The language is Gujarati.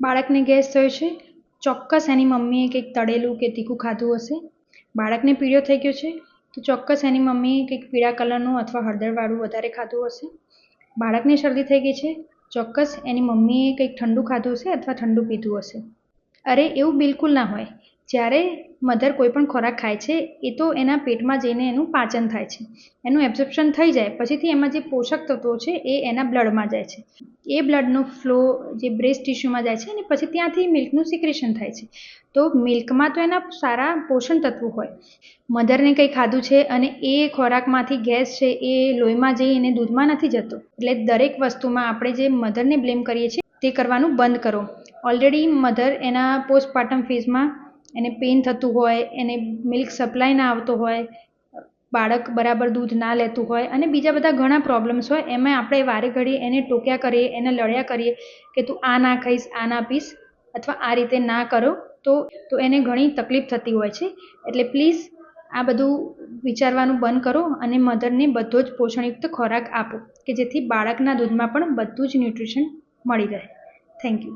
બાળકને ગેસ થયો છે, ચોક્કસ એની મમ્મીએ કંઈક તળેલું કે તીખું ખાધું હશે. બાળકને પીળો થઈ ગયો છે, તો ચોક્કસ એની મમ્મીએ કંઈક પીળા કલરનું અથવા હળદરવાળું વધારે ખાધું હશે. બાળકને શરદી થઈ ગઈ છે, ચોક્કસ એની મમ્મીએ કંઈક ઠંડુ ખાધું હશે અથવા ઠંડુ પીધું હશે. અરે એવું બિલકુલ ના હોય. જ્યારે મધર કોઈ પણ ખોરાક ખાય છે એ તો એના પેટમાં જઈને એનું પાચન થાય છે, એનું એબ્ઝોર્પ્શન થઈ જાય પછીથી એમાં જે પોષક તત્વો છે એ એના બ્લડમાં જાય છે. એ બ્લડનો ફ્લો જે બ્રેસ્ટ ટિશ્યુમાં જાય છે અને પછી ત્યાંથી મિલ્કનું સિક્રેશન થાય છે. તો મિલ્કમાં તો એના સારા પોષણ તત્વો હોય. મધરને કંઈ ખાધું છે અને એ ખોરાકમાંથી ગેસ છે એ લોહીમાં જઈ અને દૂધમાં નથી જતો. એટલે દરેક વસ્તુમાં આપણે જે મધરને બ્લેમ કરીએ છીએ તે કરવાનું બંધ કરો. ઓલરેડી મધર એના પોસ્ટપાર્ટમ ફેઝમાં એને પેઇન થતું હોય, એને મિલ્ક સપ્લાય ના આવતો હોય, બાળક બરાબર દૂધ ના લેતું હોય અને બીજા બધા ઘણા પ્રોબ્લેમ્સ હોય, એમાં આપણે વારે ઘડી એને ટોક્યા કરીએ, એને લડ્યા કરીએ કે તું આ ના ખાઈશ, આ ના પીશ અથવા આ રીતે ના કરો તો એને ઘણી તકલીફ થતી હોય છે. એટલે પ્લીઝ આ બધું વિચારવાનું બંધ કરો અને મધરને બધો જ પોષણયુક્ત ખોરાક આપો કે જેથી બાળકના દૂધમાં પણ બધું જ ન્યુટ્રિશન મળી રહે. Thank you.